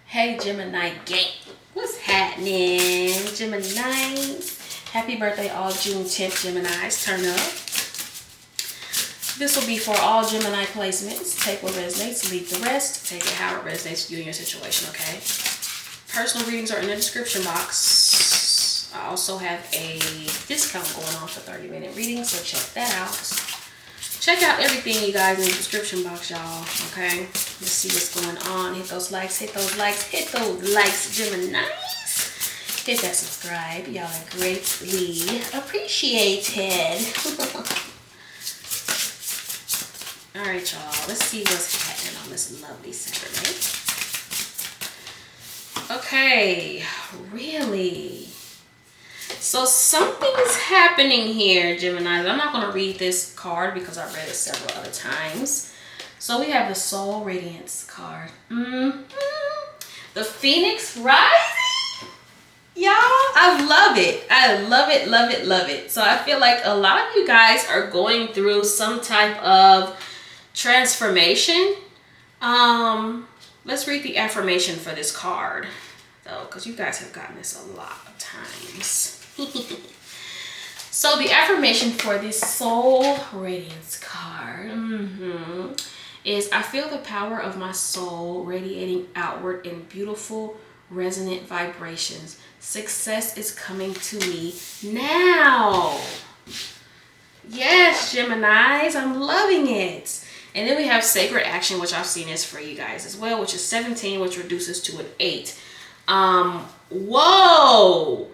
Hey Gemini gang, what's happening, Geminis? Happy birthday all June 10th Geminis, turn up. This will be for all Gemini placements. Take what resonates, leave the rest. Take it how it resonates with you and your situation, okay? Personal readings are in the description box. I also have a discount going on for 30-minute readings, so check that out. Check out everything, you guys, in the description box, y'all, okay? Let's see what's going on. Hit those likes, hit those likes, hit those likes, Geminis. Hit that subscribe. Y'all are greatly appreciated. All right, y'all. Let's see what's happening on this lovely Saturday. Okay, really? So something's happening here, Geminis. I'm not going to read this card because I've read it several other times. So we have the Soul Radiance card. The Phoenix Rising. Y'all, I love it. I love it, love it, love it. So I feel like a lot of you guys are going through some type of transformation. Let's read the affirmation for this card, though, because you guys have gotten this a lot of times. So the affirmation for this Soul Radiance card is, I feel the power of my soul radiating outward in beautiful, resonant vibrations. Success is coming to me now. Yes, Geminis, I'm loving it. And then we have Sacred Action, which I've seen is for you guys as well, which is 17, which reduces to an 8. Whoa!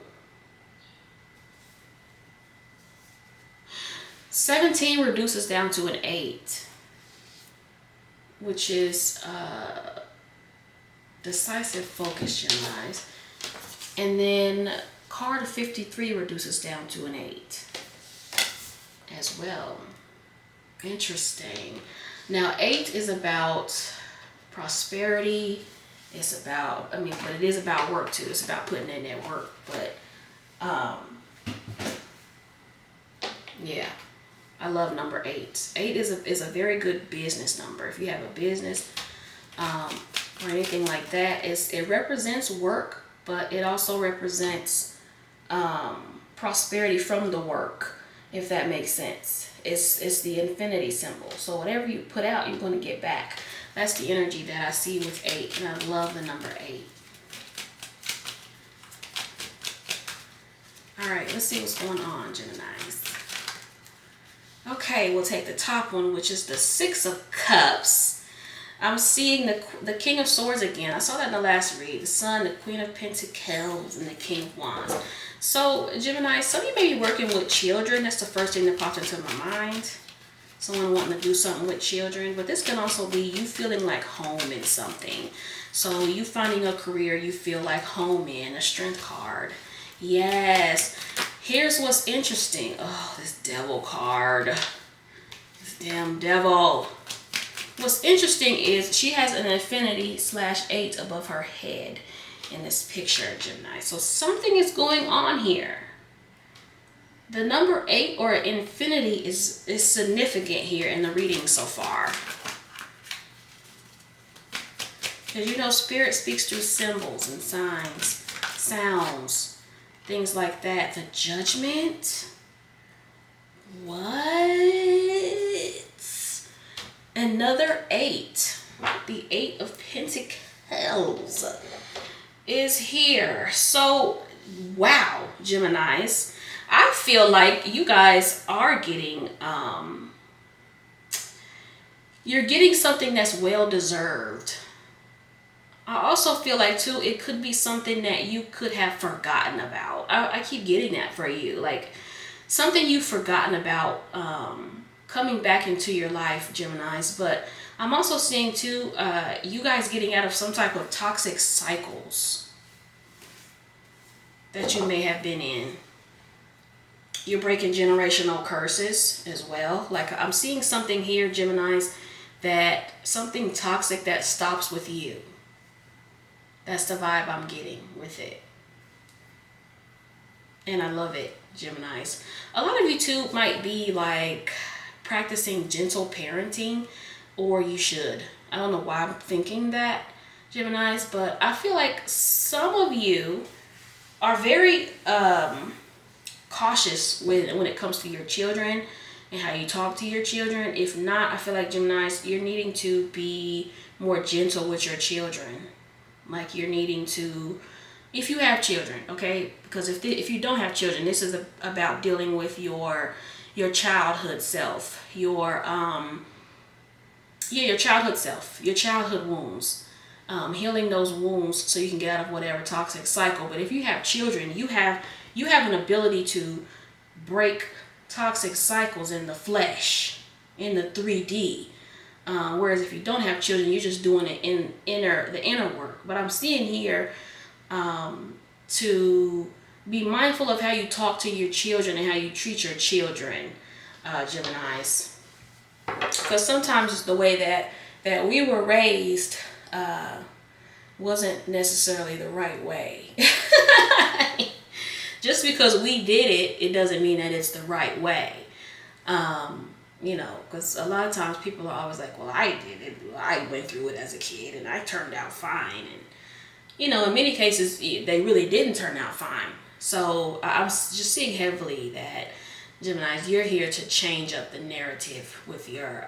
17 reduces down to an 8, which is decisive focus, Geminis. And then card 53 reduces down to an 8 as well. Interesting. Now 8 is about prosperity. It's about, but it is about work too. It's about putting in that work. But yeah. I love number 8. 8 is a very good business number. If you have a business or anything like that, it represents work, but it also represents prosperity from the work, if that makes sense. It's the infinity symbol. So whatever you put out, you're going to get back. That's the energy that I see with 8, and I love the number 8. All right, let's see what's going on, Geminis. Okay, we'll take the top one, which is the 6 of Cups. I'm seeing the King of Swords again. I saw that in the last read. The Sun, the Queen of Pentacles, and the King of Wands. So, Gemini, some of you may be working with children. That's the first thing that popped into my mind. Someone wanting to do something with children. But this can also be you feeling like home in something. So, you finding a career you feel like home in. A Strength card. Yes. Here's what's interesting. Oh, this Devil card. This damn Devil. What's interesting is she has an infinity /8 above her head in this picture, Gemini. So something is going on here. The number 8 or infinity is significant here in the reading so far. Because you know, Spirit speaks through symbols and signs, sounds. Things like that. The Judgment. What? Another 8. The 8 of Pentacles is here. So, wow, Geminis. I feel like you guys are getting, you're getting something that's well-deserved. I also feel like, too, it could be something that you could have forgotten about. I keep getting that for you. Like, something you've forgotten about coming back into your life, Geminis. But I'm also seeing, too, you guys getting out of some type of toxic cycles that you may have been in. You're breaking generational curses as well. Like, I'm seeing something here, Geminis, that something toxic that stops with you. That's the vibe I'm getting with it. And I love it, Geminis. A lot of you too might be like practicing gentle parenting, or you should. I don't know why I'm thinking that. Geminis, but I feel like some of you are very cautious when it comes to your children and how you talk to your children. If not, I feel like Geminis, you're needing to be more gentle with your children. Like you're needing to, if you have children, okay? Because if you don't have children, this is about dealing with your childhood self, your childhood self, your childhood wounds, healing those wounds so you can get out of whatever toxic cycle. But if you have children, you have an ability to break toxic cycles in the flesh, in the 3D. Whereas if you don't have children, you're just doing it in the inner work. But I'm seeing here to be mindful of how you talk to your children and how you treat your children, Geminis. Because sometimes the way that we were raised wasn't necessarily the right way. Just because we did it, it doesn't mean that it's the right way. You know, because a lot of times people are always like, well, I did it. I went through it as a kid and I turned out fine. And, you know, in many cases, they really didn't turn out fine. So I'm just seeing heavily that, Geminis, you're here to change up the narrative with your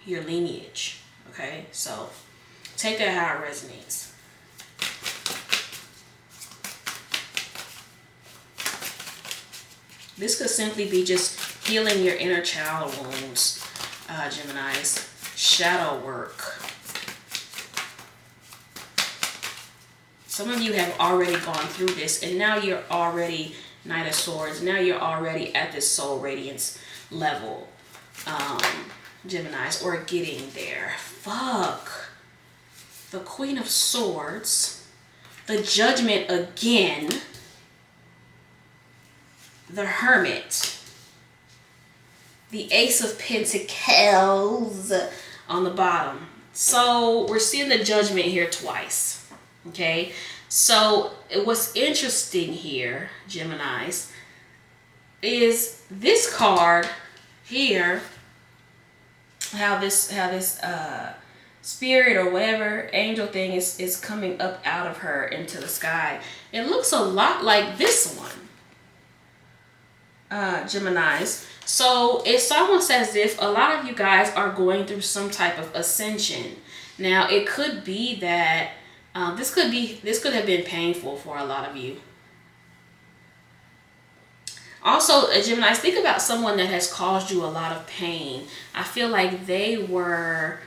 lineage. Okay, so take that how it resonates. This could simply be just healing your inner child wounds, Geminis. Shadow work. Some of you have already gone through this, and now you're already Knight of Swords. Now you're already at this soul radiance level, Geminis, or getting there. Fuck. The Queen of Swords. The Judgment again. The Hermit. The Ace of Pentacles on the bottom. So we're seeing the Judgment here twice. Okay. So what's interesting here, Geminis, is this card here, how this spirit or whatever angel thing is coming up out of her into the sky. It looks a lot like this one, Geminis. So it's almost as if a lot of you guys are going through some type of ascension. Now it could be that this could have been painful for a lot of you. Also, Geminis, think about someone that has caused you a lot of pain. I feel like they were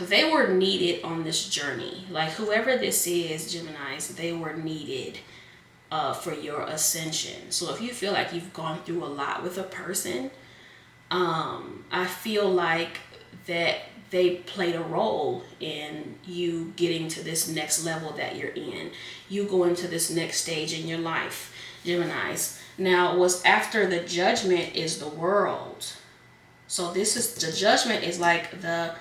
needed on this journey. Like whoever this is, Geminis, they were needed for your ascension. So if you feel like you've gone through a lot with a person, I feel like that they played a role in you getting to this next level that you're in. You going to this next stage in your life, Geminis. Now, what's after the Judgment is the World. So this is, the Judgment is like the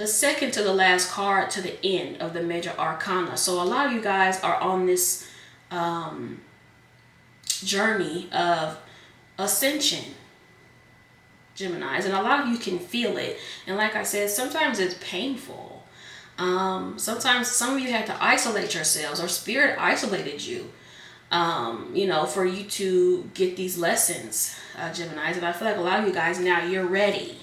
second to the last card to the end of the major arcana. So a lot of you guys are on this journey of ascension, Geminis, and a lot of you can feel it. And like I said, sometimes it's painful. Sometimes some of you had to isolate yourselves, or spirit isolated you, you know, for you to get these lessons, Geminis. And I feel like a lot of you guys now, you're ready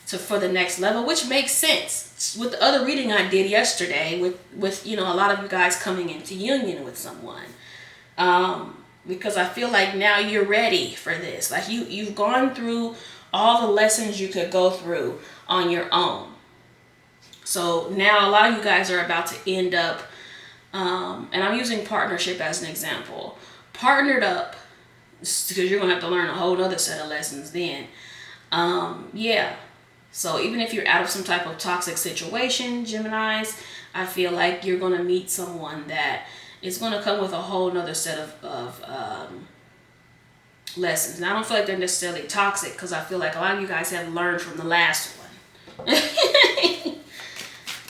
for the next level, which makes sense with the other reading I did yesterday with you know, a lot of you guys coming into union with someone. Because I feel like now you're ready for this. Like you've gone through all the lessons you could go through on your own. So now a lot of you guys are about to end up, and I'm using partnership as an example, partnered up, because you're going to have to learn a whole other set of lessons then. Yeah. So even if you're out of some type of toxic situation, Geminis, I feel like you're going to meet someone that is going to come with a whole nother set of lessons. And I don't feel like they're necessarily toxic, because I feel like a lot of you guys have learned from the last one.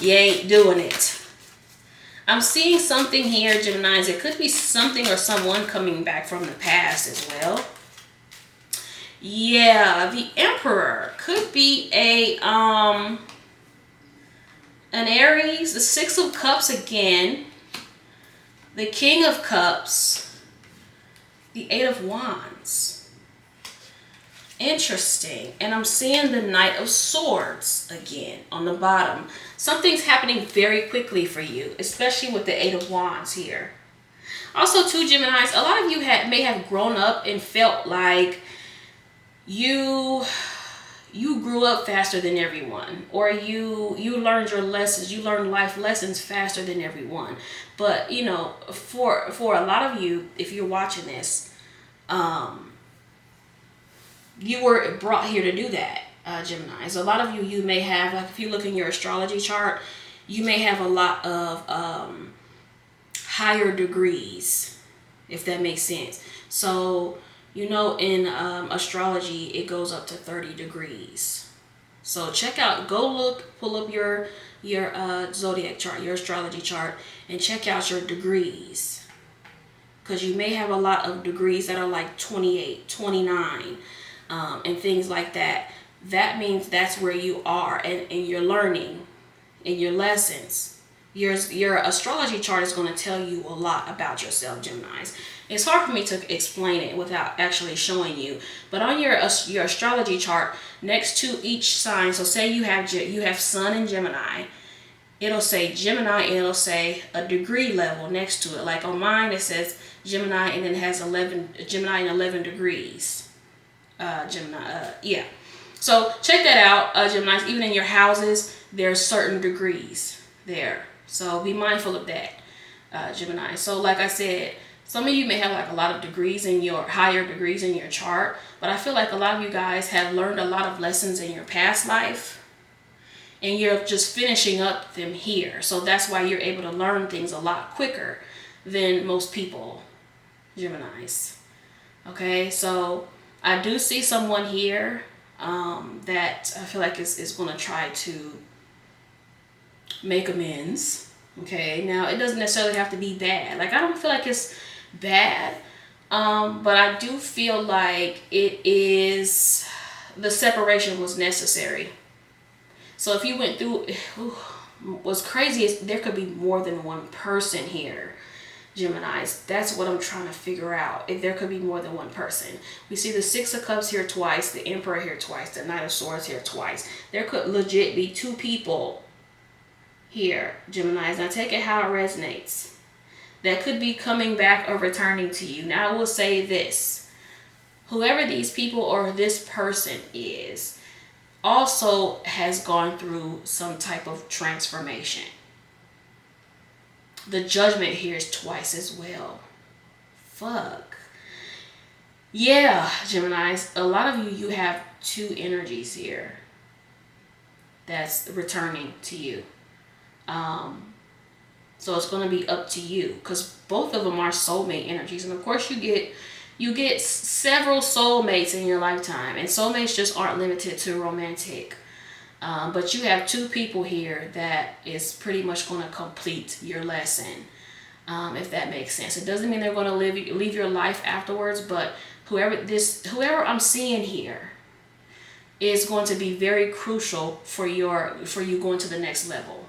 You ain't doing it. I'm seeing something here, Geminis. It could be something or someone coming back from the past as well. Yeah, the Emperor could be a An Aries, the Six of Cups again, the King of Cups, the Eight of Wands. Interesting. And I'm seeing the Knight of Swords again on the bottom. Something's happening very quickly for you, especially with the Eight of Wands here. Also, too, Geminis, a lot of you may have grown up and felt like you grew up faster than everyone, or you learned your lessons, you learned life lessons faster than everyone. But you know, for a lot of you, if you're watching this, you were brought here to do that, Geminis. A lot of you may have, like if you look in your astrology chart, you may have a lot of higher degrees, if that makes sense. So, you know, in astrology, it goes up to 30 degrees. So check out, pull up your zodiac chart, your astrology chart, and check out your degrees. Because you may have a lot of degrees that are like 28, 29, and things like that. That means that's where you are, and you're learning in your lessons. Your astrology chart is going to tell you a lot about yourself, Geminis. It's hard for me to explain it without actually showing you. But on your astrology chart, next to each sign, so say you have Sun in Gemini, it'll say Gemini and it'll say a degree level next to it. Like on mine, it says Gemini and then it has Gemini and 11 degrees. Yeah. So check that out, Geminis. Even in your houses, there's certain degrees there. So be mindful of that, Gemini. So like I said, some of you may have like a lot of degrees in your higher degrees in your chart, but I feel like a lot of you guys have learned a lot of lessons in your past life, and you're just finishing up them here. So that's why you're able to learn things a lot quicker than most people, Geminis. Okay, so I do see someone here that I feel like is going to try to make amends. Okay, now it doesn't necessarily have to be bad. Like I don't feel like it's bad, but I do feel like the separation was necessary. So if you went through, what's crazy is there could be more than one person here, Geminis. That's what I'm trying to figure out. If there could be more than one person. We see the Six of Cups here twice, the Emperor here twice, the Knight of Swords here twice. There could legit be two people here, Geminis. Now take it how it resonates. That could be coming back or returning to you. Now I will say this. Whoever these people or this person is also has gone through some type of transformation. The Judgment here is twice as well. Fuck. Yeah, Geminis. A lot of you have two energies here that's returning to you. So it's going to be up to you, because both of them are soulmate energies. And of course you get several soulmates in your lifetime, and soulmates just aren't limited to romantic. But you have two people here that is pretty much going to complete your lesson, if that makes sense. It doesn't mean they're going to leave your life afterwards, but whoever I'm seeing here is going to be very crucial for you going to the next level.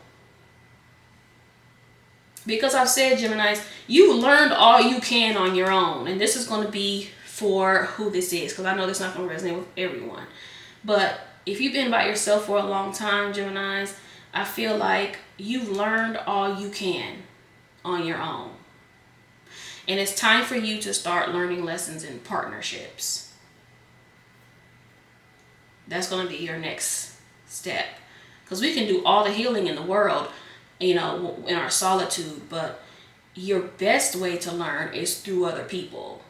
Because I've said, Geminis, you've learned all you can on your own. And this is going to be for who this is, because I know this is not going to resonate with everyone. But if you've been by yourself for a long time, Geminis, I feel like you've learned all you can on your own. And it's time for you to start learning lessons in partnerships. That's going to be your next step. Because we can do all the healing in the world, you know, in our solitude, but your best way to learn is through other people.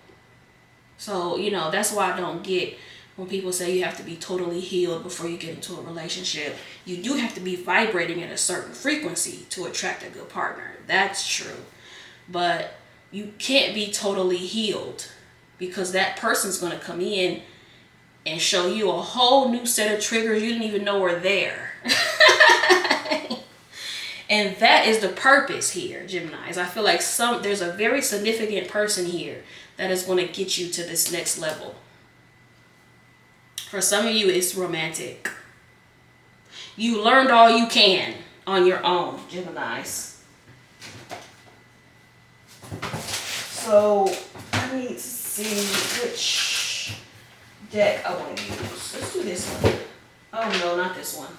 So, you know, that's why I don't get when people say you have to be totally healed before you get into a relationship. You do have to be vibrating at a certain frequency to attract a good partner. That's true. But you can't be totally healed, because that person's going to come in and show you a whole new set of triggers you didn't even know were there. And that is the purpose here, Geminis. I feel like there's a very significant person here that is going to get you to this next level. For some of you, it's romantic. You learned all you can on your own, Geminis. So I need to see which deck I want to use. Let's do this one. Oh no, not this one.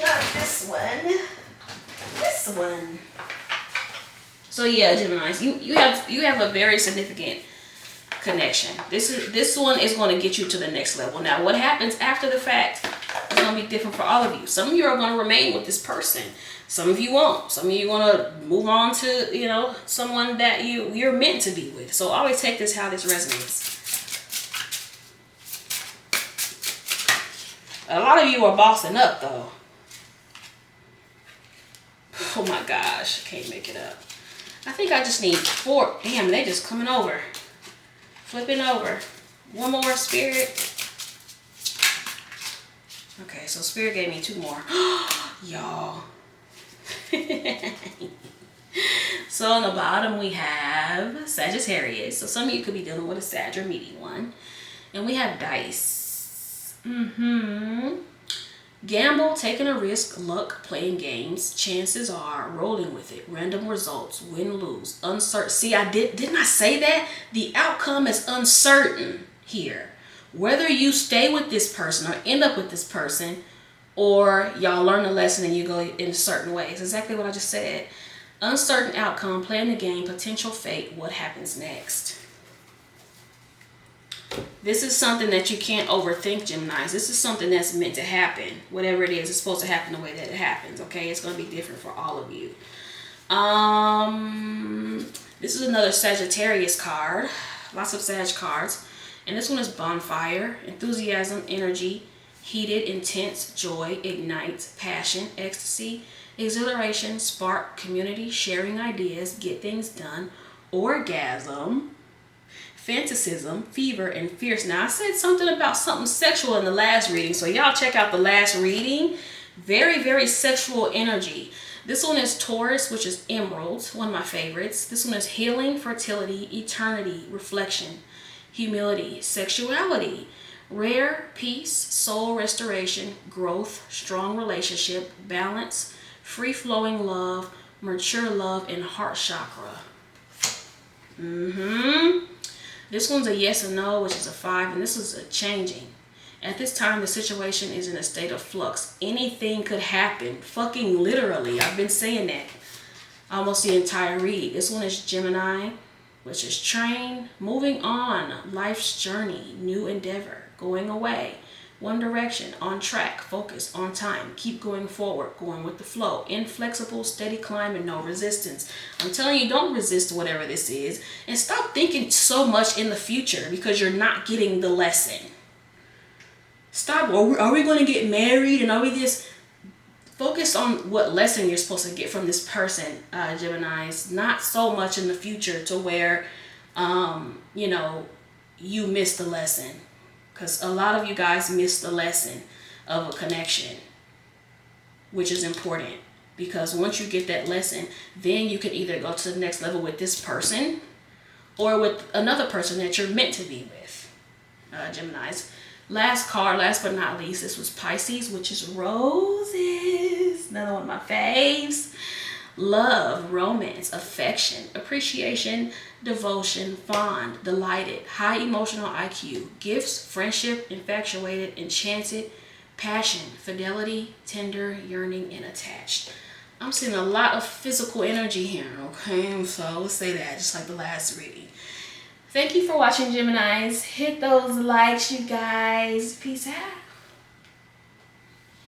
Not this one. This one. So yeah, Geminis, you have a very significant connection. This one is going to get you to the next level. Now, what happens after the fact is going to be different for all of you. Some of you are going to remain with this person. Some of you won't. Some of you are going to move on to, you know, someone that you're meant to be with. So always take this how this resonates. A lot of you are bossing up though. Oh my gosh, I can't make it up. I think I just need 4. Damn, they just coming over. Flipping over. One more, Spirit. Okay, so Spirit gave me 2 more. Y'all. So on the bottom we have Sagittarius. So some of you could be dealing with a Sag or meaty one. And we have dice. Gamble, taking a risk, luck, playing games, chances are, rolling with it, random results, win, lose, uncertain. See, didn't I say that? The outcome is uncertain here. Whether you stay with this person or end up with this person, or y'all learn a lesson and you go in a certain way. It's exactly what I just said. Uncertain outcome, playing the game, potential fate, what happens next? This is something that you can't overthink, Geminis. This is something that's meant to happen. Whatever it is, it's supposed to happen the way that it happens, okay? It's going to be different for all of you. This is another Sagittarius card. Lots of Sag cards. And this one is bonfire, enthusiasm, energy, heated, intense, joy, ignite, passion, ecstasy, exhilaration, spark, community, sharing ideas, get things done, orgasm, fantasism, fever, and fierce. Now, I said something about something sexual in the last reading, so y'all check out the last reading. Very, very sexual energy. This one is Taurus, which is emerald, one of my favorites. This one is healing, fertility, eternity, reflection, humility, sexuality, rare, peace, soul restoration, growth, strong relationship, balance, free-flowing love, mature love, and heart chakra. This one's a yes or no, which is a 5, and this is a changing. At this time, the situation is in a state of flux. Anything could happen. Fucking literally. I've been saying that almost the entire read. This one is Gemini, which is train, moving on, life's journey, new endeavor, going away, one direction, on track, focus, on time, keep going forward, going with the flow, inflexible, steady climb, and no resistance. I'm telling you, don't resist whatever this is, and stop thinking so much in the future because you're not getting the lesson. Stop, are we going to get married and are we this? Focus on what lesson you're supposed to get from this person, Geminis, not so much in the future to where, you know, you miss the lesson. Because a lot of you guys miss the lesson of a connection, which is important. Because once you get that lesson, then you can either go to the next level with this person or with another person that you're meant to be with, Geminis. Last card, last but not least, this was Pisces, which is roses. Another one of my faves. Love, romance, affection, appreciation, devotion, fond, delighted, high emotional IQ, gifts, friendship, infatuated, enchanted, passion, fidelity, tender, yearning, and attached. I'm seeing a lot of physical energy here, okay? So let's say that, just like the last reading. Thank you for watching, Geminis. Hit those likes, you guys. Peace out.